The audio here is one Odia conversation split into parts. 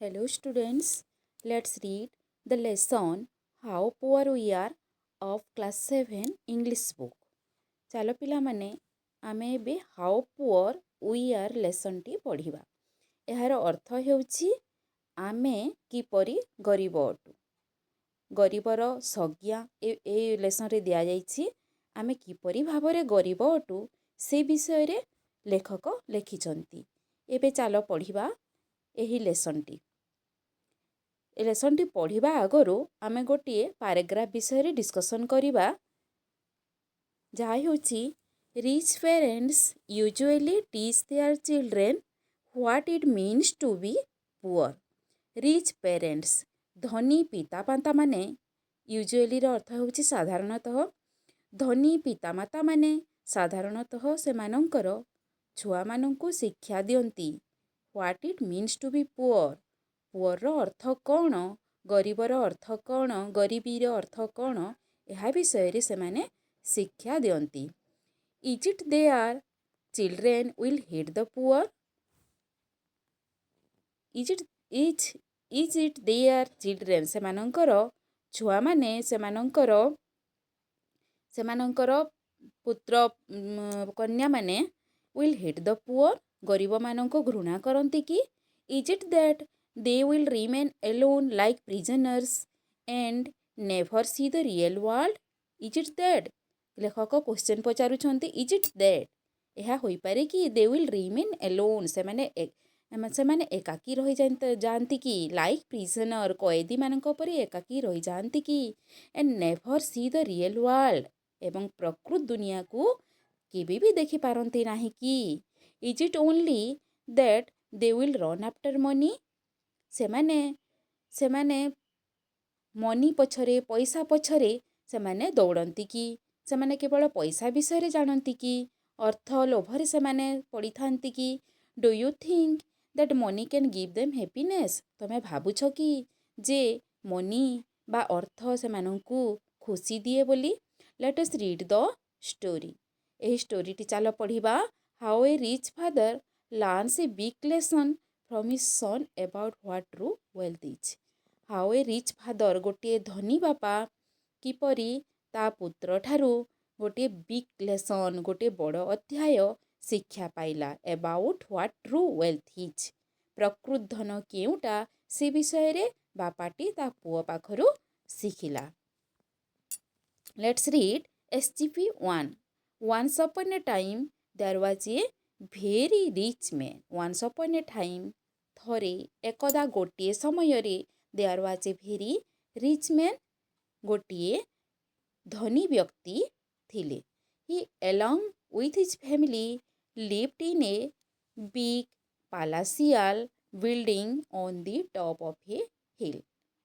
Hello students, let's read the lesson How Poor We Are of Class 7 English book. ଚାଲ ପିଲାମାନେ ଆମେ ଏବେ How Poor We Are ଲେସନ୍ଟି ପଢ଼ିବା। ଏହାର ଅର୍ଥ ହେଉଛି ଆମେ କିପରି ଗରିବ ଅଟୁ। ଗରିବର ସଂଜ୍ଞା ଏ ଲେସନରେ ଦିଆଯାଇଛି। ଆମେ କିପରି ଭାବରେ ଗରିବ ଅଟୁ ସେ ବିଷୟରେ ଲେଖକ ଲେଖିଛନ୍ତି। ଏବେ ଚାଲ ପଢ଼ିବା ଏହି ଲେସନ୍ଟି। ଏ ଲେସନ୍ଟି ପଢ଼ିବା ଆଗରୁ ଆମେ ଗୋଟିଏ ପାରାଗ୍ରାଫ ବିଷୟରେ ଡିସ୍କସନ୍ କରିବା, ଯାହା ହେଉଛି rich parents usually teach their children what it means to be poor. Rich parents ଧନୀ ପିତାମାତାମାନେ, ୟୁଜୁଆଲିର ଅର୍ଥ ହେଉଛି ସାଧାରଣତଃ, ଧନୀ ପିତାମାତାମାନେ ସାଧାରଣତଃ ସେମାନଙ୍କର ଛୁଆମାନଙ୍କୁ ଶିକ୍ଷା ଦିଅନ୍ତି। What it means to be poor, ପୁଅର୍ର ଅର୍ଥ କ'ଣ, ଗରିବର ଅର୍ଥ କ'ଣ, ଗରିବୀର ଅର୍ଥ କ'ଣ, ଏହା ବିଷୟରେ ସେମାନେ ଶିକ୍ଷା ଦିଅନ୍ତି। Is it their children will hate the poor? Is it their children, ସେମାନଙ୍କର ଛୁଆମାନେ ସେମାନଙ୍କର ପୁତ୍ର କନ୍ୟାମାନେ ୱିଲ୍ ହେଟ୍ ଦ ପୁଅର୍, ଗରିବମାନଙ୍କୁ ଘୃଣା କରନ୍ତି କି? Is it that they will remain alone like prisoners and never see the real world? Is it that? ଲେଖକ କ୍ୱେଶ୍ଚନ୍ ପଚାରୁଛନ୍ତି, ଇଜ୍ ଇଟ୍ ଦ୍ୟାଟ୍, ଏହା ହୋଇପାରେ କି? they will remain alone, ସେମାନେ ଏକାକୀ ରହିଯାଆନ୍ତି କି? ଲାଇକ୍ ପ୍ରିଜନର୍, କଏଦୀମାନଙ୍କ ପରି ଏକାକୀ ରହିଯାଆନ୍ତି କି? and never see the real world, ଏବଂ ପ୍ରକୃତ ଦୁନିଆକୁ କେବେ ବି ଦେଖିପାରନ୍ତି ନାହିଁ କି? is it only that they will run after money? ସେମାନେ ମନି ପଛରେ, ପଇସା ପଛରେ ସେମାନେ ଦୌଡ଼ନ୍ତି କି? ସେମାନେ କେବଳ ପଇସା ବିଷୟରେ ଜାଣନ୍ତି କି? ଅର୍ଥ ଲୋଭରେ ସେମାନେ ପଡ଼ିଥାନ୍ତି କି? Do you think that money can give them happiness? ତମେ ଭାବୁଛ କି ଯେ ମନି ବା ଅର୍ଥ ସେମାନଙ୍କୁ ଖୁସି ଦିଏ ବୋଲି? ଲେଟ୍ ଅସ୍ ରିଡ୍ ଦ ଷ୍ଟୋରି। ଏହି ଷ୍ଟୋରିଟି ଚାଲ ପଢ଼ିବା। How a rich father learns a big lesson from his son about what true wealth is. How a rich father, ଗୋଟିଏ ଧନୀ ବାପା କିପରି ତା ପୁତ୍ରଠାରୁ ଗୋଟିଏ ବିଗ୍ ଲେସନ୍, ଗୋଟିଏ ବଡ଼ ଅଧ୍ୟାୟ ଶିକ୍ଷା ପାଇଲା। about what true wealth is, ପ୍ରକୃତ ଧନ କେଉଁଟା ସେ ବିଷୟରେ ବାପାଟି ତା ପୁଅ ପାଖରୁ ଶିଖିଲା। Let's read SGP 1. Once upon a time there was a very rich man. Once upon a time, ଥରେ ଏକଦା ଗୋଟିଏ ସମୟରେ, there was a very rich man, ଗୋଟିଏ ଧନୀ ବ୍ୟକ୍ତି ଥିଲେ। He along with his family lived in a big palatial building on the top of a hill.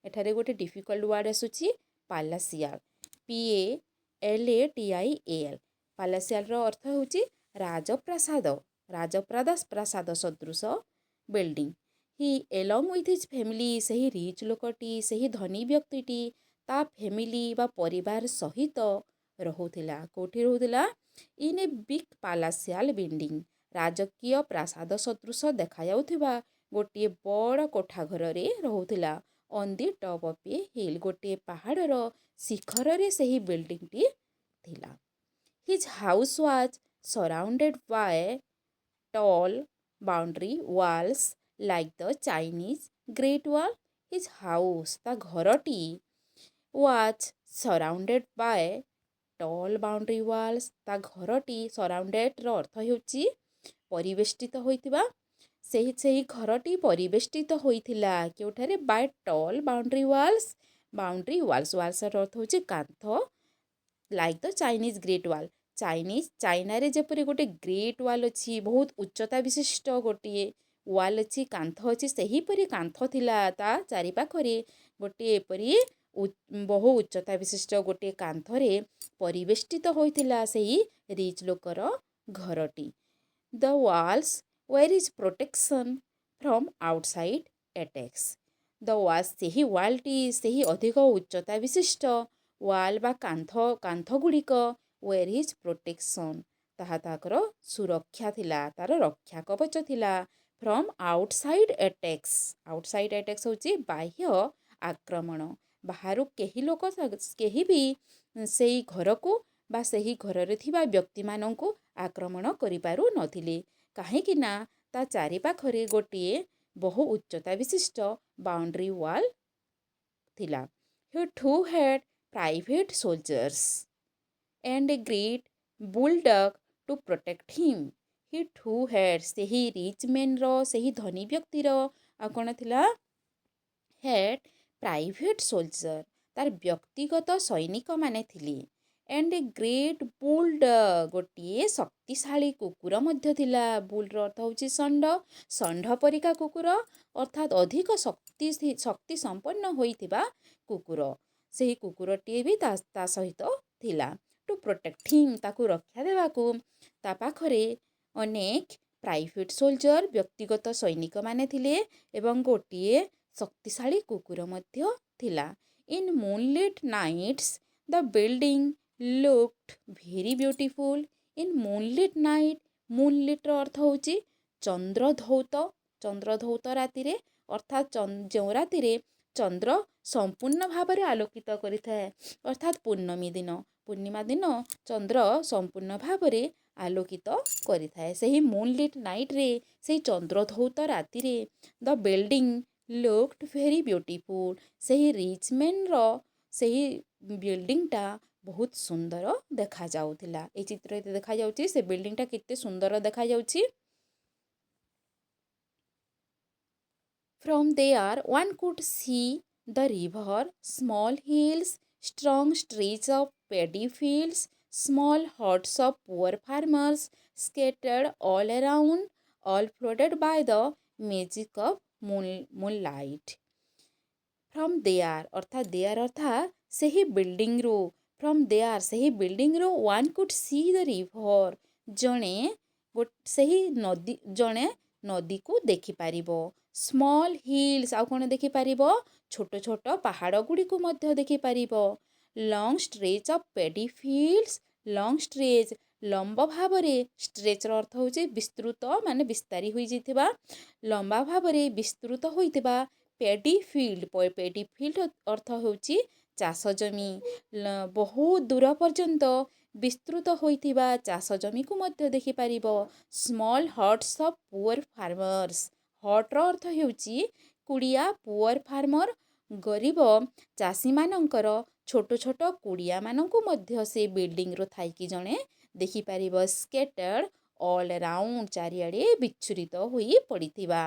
ଏଠାରେ ଗୋଟେ ଡିଫିକଲ୍ଟ ୱାର୍ଡ଼ ଆସୁଛି, ପାଲାସିଆଲ, PALATIAL। ପାଲାସିଆଲର ଅର୍ଥ ହେଉଛି ରାଜପ୍ରାସାଦ, ରାଜପ୍ରାସାଦ ସଦୃଶ building. Hi along with his family, ସେହି ରିଚ୍ ଲୋକଟି, ସେହି ଧନୀ ବ୍ୟକ୍ତିଟି ତା ଫ୍ୟାମିଲି ବା ପରିବାର ସହିତ ରହୁଥିଲା। କେଉଁଠି ରହୁଥିଲା? In a big palatial building, ରାଜକୀୟ ପ୍ରାସାଦ ସଦୃଶ ଦେଖାଯାଉଥିବା ଗୋଟିଏ ବଡ଼ କୋଠା ଘରରେ ରହୁଥିଲା। On the top of a hill, ଗୋଟିଏ ପାହାଡ଼ର ଶିଖରରେ ସେହି ବିଲ୍ଡିଂଟି ଥିଲା। His house was surrounded by tall boundary walls like the Chinese Great Wall. His house, ତା ଘରଟି, was surrounded by tall boundary walls, ତା ଘରଟି, surroundedର ଅର୍ଥ ହେଉଛି ପରିବେଷ୍ଟିତ ହୋଇଥିବା। ସେହି ଘରଟି ପରିବେଷ୍ଟିତ ହୋଇଥିଲା କେଉଁଠାରେ? by tall boundary walls, ୱାଲ୍ସର ଅର୍ଥ ହେଉଛି କାନ୍ଥ, like the Chinese Great Wall, ଚାଇନାରେ ଯେପରି ଗୋଟେ ଗ୍ରେଟ୍ ୱାଲ୍ ଅଛି, ବହୁତ ଉଚ୍ଚତା ବିଶିଷ୍ଟ ଗୋଟିଏ ୱାଲ୍ ଅଛି, କାନ୍ଥ ଅଛି, ସେହିପରି କାନ୍ଥ ଥିଲା ତା ଚାରିପାଖରେ। ଗୋଟିଏ ଏପରି ବହୁ ଉଚ୍ଚତା ବିଶିଷ୍ଟ ଗୋଟିଏ କାନ୍ଥରେ ପରିବେଷ୍ଟିତ ହୋଇଥିଲା ସେହି ରିଚ୍ ଲୋକର ଘରଟି। The walls were is protection from outside attacks. The walls, ସେହି ୱାଲ୍ଟି, ସେହି ଅଧିକ ଉଚ୍ଚତା ବିଶିଷ୍ଟ ୱାଲ୍ ବା କାନ୍ଥ ଗୁଡ଼ିକ, ୱେର୍ ଇଜ୍ ପ୍ରୋଟେକ୍ସନ୍, ତାହା ତାଙ୍କର ସୁରକ୍ଷା ଥିଲା, ତାର ରକ୍ଷା କବଚ ଥିଲା। From outside attacks. Outside attacks होची बाह्य आक्रमण। बाहरु केही लोक केही भी सेई घरକୁ ବା ସେହି ଘରରେ ଥିବା ବ୍ୟକ୍ତିମାନଙ୍କୁ ଆକ୍ରମଣ କରିପାରୁ ନଥିଲେ, କାହିଁକି ନା ତା ଚାରିପାଖରେ ଗୋଟିଏ ବହୁ ଉଚ୍ଚତା ବିଶିଷ୍ଟ ବାଉଣ୍ଡ୍ରି ୱାଲ୍ ଥିଲା। He too had private soldiers and a great bulldog to protect him. He too had ସେହି ରିଚ୍ ମ୍ୟାନ୍ର ସେହି ଧନୀ ବ୍ୟକ୍ତିର ଆଉ କ'ଣ ଥିଲା had ପ୍ରାଇଭେଟ୍ ସୋଲଜର ତାର ବ୍ୟକ୍ତିଗତ ସୈନିକମାନେ ଥିଲେ। ଆଣ୍ଡ ଏ ଗ୍ରେଟ୍ ବୁଲଡଗ୍ ଗୋଟିଏ ଶକ୍ତିଶାଳୀ କୁକୁର ମଧ୍ୟ ଥିଲା। ବୁଲର ଅର୍ଥ ହେଉଛି ଷଣ୍ଢ। ଷଣ୍ଢ ପରିକା କୁକୁର ଅର୍ଥାତ୍ ଅଧିକ ଶକ୍ତି ସମ୍ପନ୍ନ ହୋଇଥିବା କୁକୁର। ସେହି କୁକୁରଟିଏ ବି ତା ସହିତ ଥିଲା। ଟୁ ପ୍ରୋଟେକ୍ଟ ହିମ୍ ତାକୁ ରକ୍ଷା ଦେବାକୁ ତା ପାଖରେ ଅନେକ ପ୍ରାଇଭେଟ୍ ସୋଲଜର ବ୍ୟକ୍ତିଗତ ସୈନିକମାନେ ଥିଲେ ଏବଂ ଗୋଟିଏ ଶକ୍ତିଶାଳୀ କୁକୁର ମଧ୍ୟ ଥିଲା। In moonlit nights the building looked very beautiful. In moonlit night, ମୁନଲିଟ୍ର ଅର୍ଥ ହେଉଛି ଚନ୍ଦ୍ରଧୌତ। ଚନ୍ଦ୍ରଧୌତ ରାତିରେ ଅର୍ଥାତ୍ ଯେଉଁ ରାତିରେ ଚନ୍ଦ୍ର ସମ୍ପୂର୍ଣ୍ଣ ଭାବରେ ଆଲୋକିତ କରିଥାଏ, ଅର୍ଥାତ୍ ପୂର୍ଣ୍ଣମୀ ଦିନ। ପୂର୍ଣ୍ଣିମା ଦିନ ଚନ୍ଦ୍ର ସମ୍ପୂର୍ଣ୍ଣ ଭାବରେ ଆଲୋକିତ କରିଥାଏ। ସେହି ମୁନଲିଟ୍ ନାଇଟ୍ରେ, ସେହି ଚନ୍ଦ୍ରଧୌତ ରାତିରେ ଦ ବିଲ୍ଡିଂ ଲୁକ୍ଡ ଭେରି ବ୍ୟୁଟିଫୁଲ୍ ସେହି ରିଚ୍ ମ୍ୟାନ୍ର ସେହି ବିଲ୍ଡିଂଟା ବହୁତ ସୁନ୍ଦର ଦେଖାଯାଉଥିଲା। এই ଚିତ୍ରରେ ଦେଖାଯାଉଛି ସେ ବିଲ୍ଡିଂଟା କେତେ ସୁନ୍ଦର ଦେଖାଯାଉଛି। From there one could see the river, small hills, strong stretches of paddy fields, small huts of poor farmers scattered all around, all flooded by the magic of moonlight. From there ଅର୍ଥାତ୍ ଦେୟାର ଅର୍ଥାତ୍ ସେହି ବିଲ୍ଡିଂରୁ, ଫ୍ରମ୍ ଦେୟାର ସେହି ବିଲ୍ଡିଂରୁ one could see the river ଜଣେ ନଦୀକୁ ଦେଖିପାରିବ। ସ୍ମଲ୍ ହିଲ୍ସ ଆଉ କ'ଣ ଦେଖିପାରିବ, ଛୋଟ ଛୋଟ ପାହାଡ଼ ଗୁଡ଼ିକୁ ମଧ୍ୟ ଦେଖିପାରିବ। Long stretch of paddy fields, long stretch ଲମ୍ବ ଭାବରେ, ଷ୍ଟ୍ରେଚ୍ର ଅର୍ଥ ହେଉଛି ବିସ୍ତୃତ ମାନେ ବିସ୍ତାରୀ ହୋଇଯାଇଥିବା, ଲମ୍ବା ଭାବରେ ବିସ୍ତୃତ ହୋଇଥିବା ପେଡି ଫିଲ୍ଡ। ପେଡି ଫିଲ୍ଡ ଅର୍ଥ ହେଉଛି ଚାଷ ଜମି। ବହୁତ ଦୂର ପର୍ଯ୍ୟନ୍ତ ବିସ୍ତୃତ ହୋଇଥିବା ଚାଷ ଜମିକୁ ମଧ୍ୟ ଦେଖିପାରିବ। Small huts of poor farmers, ହଟ୍ର ଅର୍ଥ ହେଉଛି କୁଡ଼ିଆ, ପୁଅର୍ ଫାର୍ମର ଗରିବ ଚାଷୀମାନଙ୍କର ଛୋଟ ଛୋଟ କୁଡ଼ିଆମାନଙ୍କୁ ମଧ୍ୟ ସେ ବିଲ୍ଡିଂରୁ ଥାଇକି ଜଣେ ଦେଖିପାରିବ। ସ୍କେଟର୍ଡ ଅଲ୍ ରାଉଣ୍ଡ ଚାରିଆଡ଼େ ବିଚ୍ଛୁରିତ ହୋଇ ପଡ଼ିଥିବା।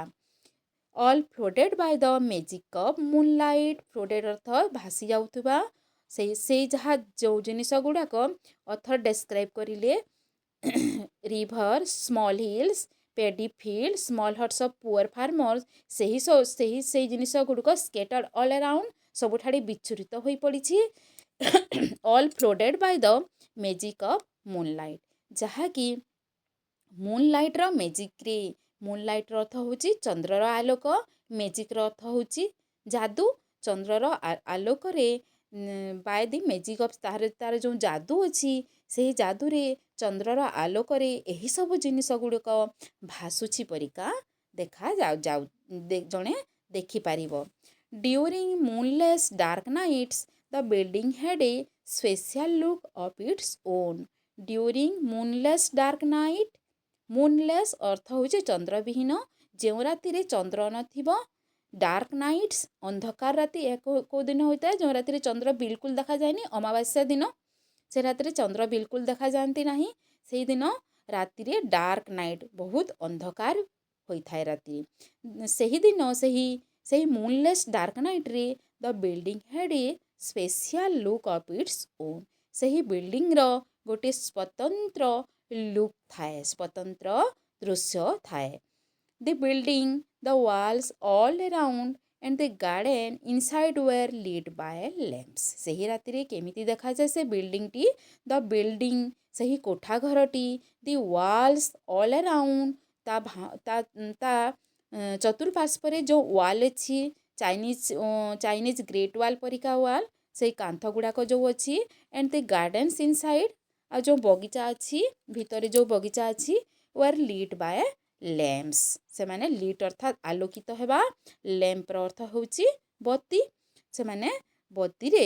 All flooded by the magic of moonlight, flooded ଅର୍ଥ ଭାସି ଯାଉଥିବା। ସେଇ ଯାହା ଯେଉଁ ଜିନିଷ ଗୁଡ଼ାକ ଅଥର ଡେସ୍କ୍ରାଇବ୍ କରିଲେ river, small hills, paddy field, small huts of poor farmers, ସେହି ଜିନିଷ ଗୁଡ଼ିକ ସ୍କେଟର୍ଡ ଅଲ୍ ଆରାଉଣ୍ଡ ସବୁଠାରେ ବିଚ୍ଛୁରିତ ହୋଇ ପଡ଼ିଛି। All flooded by the magic of moonlight, ଯାହାକି ମୁନଲାଇଟ୍ର ମ୍ୟାଜିକ୍ରେ, ମୁନଲାଇଟ୍ର ଅର୍ଥ ହେଉଛି ଚନ୍ଦ୍ରର ଆଲୋକ, ମ୍ୟାଜିକ୍ର ଅର୍ଥ ହେଉଛି ଯାଦୁ। ଚନ୍ଦ୍ରର ଆଲୋକରେ ବାଇ ଦି ମ୍ୟାଜିକ୍ ଅଫ୍ ତାର ଯେଉଁ ଯାଦୁ ଅଛି, ସେହି ଯାଦୁରେ ଚନ୍ଦ୍ରର ଆଲୋକରେ ଏହିସବୁ ଜିନିଷ ଗୁଡ଼ିକ ଭାସୁଛି ପରିକା ଜଣେ ଦେଖିପାରିବ। During moonless dark nights the building had a special look of its own. During moonless dark night, moonless ଅର୍ଥ ହେଉଛି ଚନ୍ଦ୍ରବିହୀନ, ଯେଉଁ ରାତିରେ ଚନ୍ଦ୍ର ନଥିବ। ଡାର୍କ ନାଇଟ୍ସ ଅନ୍ଧକାର ରାତି, କେଉଁ ଦିନ ହୋଇଥାଏ, ଯେଉଁ ରାତିରେ ଚନ୍ଦ୍ର ବିଲକୁଲ ଦେଖାଯାଏନି, ଅମାବାସ୍ୟା ଦିନ, ସେ ରାତିରେ ଚନ୍ଦ୍ର ବିଲକୁଲ ଦେଖାଯାଆନ୍ତି ନାହିଁ। ସେହିଦିନ ରାତିରେ ଡାର୍କ ନାଇଟ୍, ବହୁତ ଅନ୍ଧକାର ହୋଇଥାଏ ରାତି। ସେହିଦିନ ସେହି ମୁନଲେସ୍ ଡାର୍କ ନାଇଟ୍ରେ the building had a special look of its own. ସେହି ବିଲ୍ଡିଂର ଗୋଟିଏ ସ୍ୱତନ୍ତ୍ର ଲୁକ୍ ଥାଏ, ସ୍ୱତନ୍ତ୍ର ଦୃଶ୍ୟ ଥାଏ। The building, the walls all around and the garden inside were lit by lamps. ସେହି ରାତିରେ କେମିତି ଦେଖାଯାଏ ସେ ବିଲ୍ଡିଂଟି, ଦ ବିଲ୍ଡିଂ ସେହି କୋଠା ଘରଟି, ଦି ୱାଲ୍ସ ଅଲ୍ ଆରାଉଣ୍ଡ ତା ଚତୁଃପାର୍ଶ୍ୱରେ ଯେଉଁ ୱାଲ୍ ଅଛି, ଚାଇନିଜ୍ ଗ୍ରେଟ୍ ୱାଲ୍ ପରିକା ୱାଲ୍, ସେଇ କାନ୍ଥ ଗୁଡ଼ାକ ଯେଉଁ ଅଛି, ଆଣ୍ଡ ଦି ଗାର୍ଡେନ୍ସ ଇନସାଇଡ୍ ଆଉ ଯେଉଁ ବଗିଚା ଅଛି, ଭିତରେ ଯେଉଁ ବଗିଚା ଅଛି, ୱେର୍ ଲିଟ୍ ବାଏ ଲ୍ୟାମ୍ପସ୍ ସେମାନେ ଲିଟ୍ ଅर्थାତ୍ ଆଲୋକିତ ହେବା ଲ୍ୟାମ୍ପର ଅର୍ଥ ହେଉଛି ବତୀ ସେମାନେ ବତୀରେ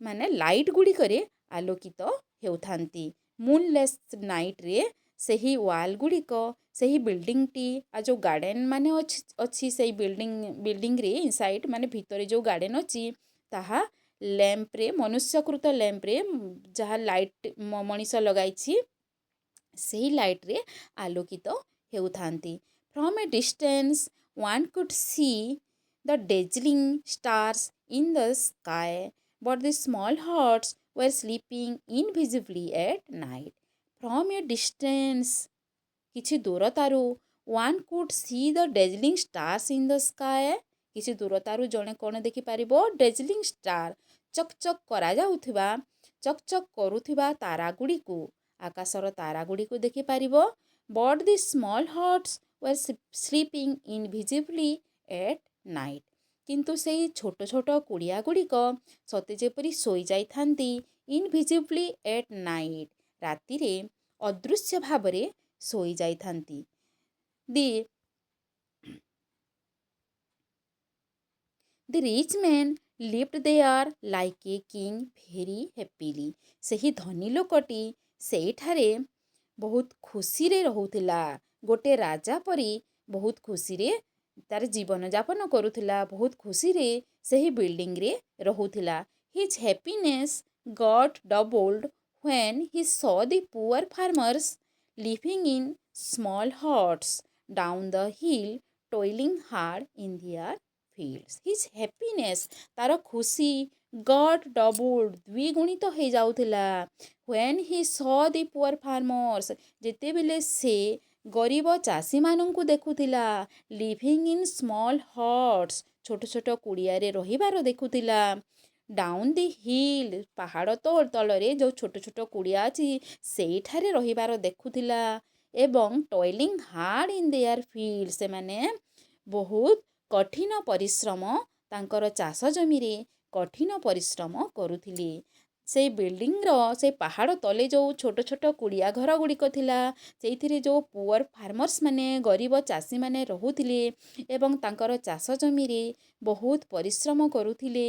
ମାନେ ଲାଇଟ୍ ଗୁଡ଼ିକରେ ଆଲୋକିତ ହେଉଥାନ୍ତି ମୁନଲେସ୍ ନାଇଟ୍ରେ ସେହି ୱାଲ୍ ଗୁଡ଼ିକ ସେହି ବିଲ୍ଡିଂଟି ଆଉ ଯେଉଁ ଗାର୍ଡ଼େନ୍ ମାନେ ଅଛି ସେଇ ବିଲ୍ଡିଂରେ ଇନସାଇଡ୍ ମାନେ ଭିତରେ ଯେଉଁ ଗାର୍ଡ଼େନ୍ ଅଛି ତାହା ଲ୍ୟାମ୍ପରେ ମନୁଷ୍ୟକୃତ ଲ୍ୟାମ୍ପରେ ଯାହା ଲାଇଟ୍ ମଣିଷ ଲଗାଇଛି ସେହି ଲାଇଟ୍ରେ ଆଲୋକିତ ହେଉଥାନ୍ତି from a distance one could see the dazzling stars in the sky, but the small hearts were sleeping invisibly at night. From a distance, କିଛି ଦୂରତାରୁ one could see the dazzling stars in the sky. କିଛି ଦୂରତାରୁ ଜଣେ କ'ଣ ଦେଖିପାରିବ dazzling star ଚକ୍ ଚକ୍ କରାଯାଉଥିବା ଚକ୍ ଚକ୍ କରୁଥିବା ତାରାଗୁଡ଼ିକୁ ଆକାଶର ତାରାଗୁଡ଼ିକୁ ଦେଖିପାରିବ but the small hearts were sleeping invisibly at night. କିନ୍ତୁ ସେଇ ଛୋଟ ଛୋଟ କୁଡ଼ିଆ ଗୁଡ଼ିକ ସତେ ଯେପରି ଶୋଇଯାଇଥାନ୍ତି ଇନଭିଜିବଲି ଏଟ୍ ନାଇଟ୍ ରାତିରେ ଅଦୃଶ୍ୟ ଭାବରେ ଶୋଇଯାଇଥାନ୍ତି the rich man lived there like a king very happily ସେହି ଧନୀ ଲୋକଟି ସେଇଠାରେ ବହୁତ ଖୁସିରେ ରହୁଥିଲା ଗୋଟେ ରାଜା ପରି ବହୁତ ଖୁସିରେ ତାର ଜୀବନଯାପନ କରୁଥିଲା ବହୁତ ଖୁସିରେ ସେହି ବିଲ୍ଡିଂରେ ରହୁଥିଲା his happiness got doubled when he saw the poor farmers living in small huts down the hill toiling hard in their fields his happiness ତାର ଖୁସି ଗଟ୍ ଡବଲ୍ଡ ଦ୍ୱିଗୁଣିତ ହେଇଯାଉଥିଲା when he saw the poor farmers ଯେତେବେଳେ ସେ ଗରିବ ଚାଷୀମାନଙ୍କୁ ଦେଖୁଥିଲା ଲିଭିଂ ଇନ୍ ସ୍ମଲ୍ ହଟ୍ସ ଛୋଟ ଛୋଟ କୁଡ଼ିଆରେ ରହିବାର ଦେଖୁଥିଲା ଡାଉନ୍ ଦି ହିଲ୍ ପାହାଡ଼ ତଳରେ ଯେଉଁ ଛୋଟ ଛୋଟ କୁଡ଼ିଆ ଅଛି ସେଇଠାରେ ରହିବାର ଦେଖୁଥିଲା ଏବଂ ଟଏଲିଂ ହାର୍ଡ ଇନ୍ ଦେୟାର ଫିଲ୍ଡ ସେମାନେ ବହୁତ କଠିନ ପରିଶ୍ରମ ତାଙ୍କର ଚାଷ ଜମିରେ କଠିନ ପରିଶ୍ରମ କରୁଥିଲେ ସେଇ ବିଲ୍ଡିଂର ସେଇ ପାହାଡ଼ ତଳେ ଯେଉଁ ଛୋଟ ଛୋଟ କୁଡ଼ିଆ ଘର ଗୁଡ଼ିକ ଥିଲା ସେଇଥିରେ ଯେଉଁ ପୁଅର୍ ଫାର୍ମର୍ସ ମାନେ ଗରିବ ଚାଷୀମାନେ ରହୁଥିଲେ ଏବଂ ତାଙ୍କର ଚାଷ ଜମିରେ ବହୁତ ପରିଶ୍ରମ କରୁଥିଲେ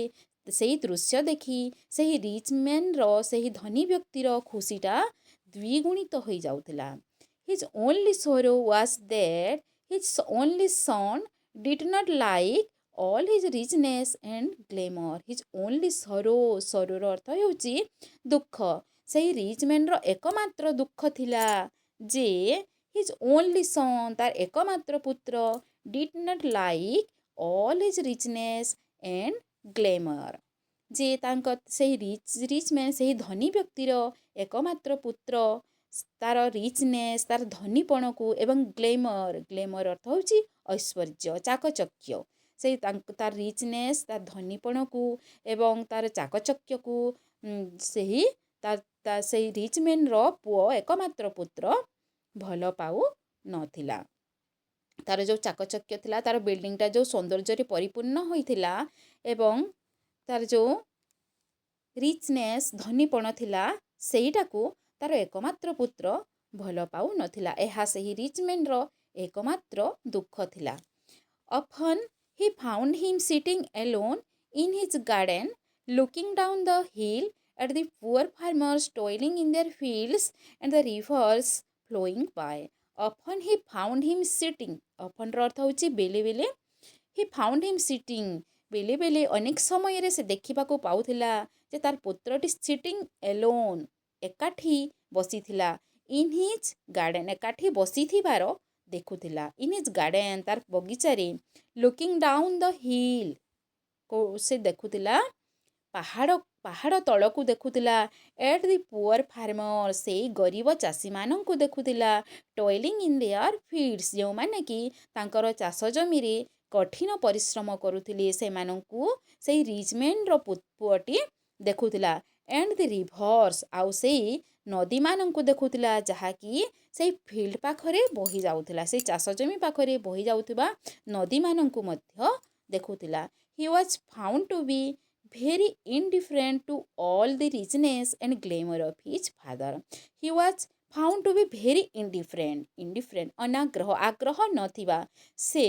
ସେଇ ଦୃଶ୍ୟ ଦେଖି ସେହି ରିଚ୍ ମ୍ୟାନ୍ର ସେହି ଧନୀ ବ୍ୟକ୍ତିର ଖୁସିଟା ଦ୍ୱିଗୁଣିତ ହୋଇଯାଉଥିଲା his only sorrow was that his only son did not like all his richness and glamour his only sorrowର ଅର୍ଥ ହେଉଛି ଦୁଃଖ ସେହି ରିଚ୍ ମ୍ୟାନ୍ର ଏକମାତ୍ର ଦୁଃଖ ଥିଲା ଯେ his only son ତାର ଏକମାତ୍ର ପୁତ୍ର did not like all his richness and glamour ଯେ ତାଙ୍କ ସେହି ରିଚ୍ ମ୍ୟାନ୍ ସେହି ଧନୀ ବ୍ୟକ୍ତିର ଏକମାତ୍ର ପୁତ୍ର ତାର ରିଚନେସ୍ ତାର ଧନୀପଣକୁ ଏବଂ ଗ୍ଲେମର ଅର୍ଥ ହେଉଛି ଐଶ୍ୱର୍ଯ୍ୟ ଚାକଚକ୍ୟ ସେଇ ତାର ରିଚନେସ୍ ତାର ଧନୀପଣକୁ ଏବଂ ତାର ଚାକଚକ୍ୟକୁ ସେହି ସେଇ ରିଚ୍ ମ୍ୟାନ୍ର ପୁଅ ଏକମାତ୍ର ପୁତ୍ର ଭଲ ପାଉନଥିଲା ତାର ଯେଉଁ ଚାକଚକ୍ୟ ଥିଲା ତାର ବିଲ୍ଡିଂଟା ଯେଉଁ ସୌନ୍ଦର୍ଯ୍ୟରେ ପରିପୂର୍ଣ୍ଣ ହୋଇଥିଲା ଏବଂ ତାର ଯେଉଁ ରିଚନେସ୍ ଧନୀପଣ ଥିଲା ସେଇଟାକୁ ତାର ଏକମାତ୍ର ପୁତ୍ର ଭଲ ପାଉନଥିଲା ଏହା ସେହି ରିଚ୍ ମ୍ୟାନ୍ର ଏକମାତ୍ର ଦୁଃଖ ଥିଲା orphan he found him sitting alone in his garden looking down the hill at the poor farmers toiling in their fields and the rivers flowing by often he found him sitting often ର ଅର୍ଥ ହେଉଛି ବେଳେ ବେଳେ he found him sitting ବେଳେ ବେଳେ ଅନେକ ସମୟରେ ସେ ଦେଖିବାକୁ ପାଉଥିଲା ଯେ ତାର ପୁତ୍ରଟି ସିଟିଂ ଏଲୋନ୍ ଏକାଠି ବସିଥିଲା ଇନ୍ ହିଜ୍ ଗାର୍ଡ଼େନ୍ ଏକାଠି ବସିଥିବାର ଦେଖୁଥିଲା ଇନ୍ ହିଜ୍ ଗାର୍ଡ଼େନ୍ ତାର ବଗିଚାରେ ଲୁକିଂ ଡାଉନ୍ ଦ ହିଲ୍ ସେ ଦେଖୁଥିଲା ପାହାଡ଼ ତଳକୁ ଦେଖୁଥିଲା ଏଟ୍ ଦି ପୁଅର୍ ଫାର୍ମର ସେଇ ଗରିବ ଚାଷୀମାନଙ୍କୁ ଦେଖୁଥିଲା ଟଏଲିଂ ଇନ୍ ଦେୟାର ଫିଲ୍ଡସ୍ ଯେଉଁମାନେ କି ତାଙ୍କର ଚାଷ ଜମିରେ କଠିନ ପରିଶ୍ରମ କରୁଥିଲେ ସେମାନଙ୍କୁ ସେଇ ରିଚ୍ ମ୍ୟାନ୍ର ପୁଅଟି ଦେଖୁଥିଲା ଏଣ୍ଡ ଦି ରିଭର୍ସ ଆଉ ସେଇ ନଦୀମାନଙ୍କୁ ଦେଖୁଥିଲା ଯାହାକି ସେଇ ଫିଲ୍ଡ ପାଖରେ ବହି ଯାଉଥିଲା ସେଇ ଚାଷ ଜମି ପାଖରେ ବହି ଯାଉଥିବା ନଦୀମାନଙ୍କୁ ମଧ୍ୟ ଦେଖୁଥିଲା he was found to be very indifferent to all the richness and glamour of his father. He was found to be very indifferent ଅନାଗ୍ରହ ଆଗ୍ରହ ନଥିବା ସେ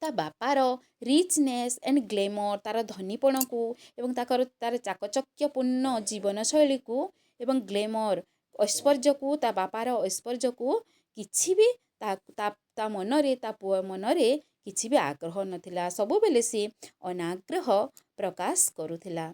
ତା ବାପାର ରିଚନେସ୍ ଆଣ୍ଡ ଗ୍ଲେମର ତାର ଧନୀପଣକୁ ଏବଂ ତାର ଚାକଚକ୍ୟପୂର୍ଣ୍ଣ ଜୀବନଶୈଳୀକୁ ଏବଂ ଗ୍ଲେମର ଐଶ୍ୱର୍ଯ୍ୟକୁ ତା ବାପାର ଐଶ୍ୱର୍ଯ୍ୟକୁ କିଛି ବି ତା ମନରେ ତା ପୁଅ ମନରେ କିଛି ବି ଆଗ୍ରହ ନଥିଲା। ସବୁବେଳେ ସେ ଅନାଗ୍ରହ ପ୍ରକାଶ କରୁଥିଲା।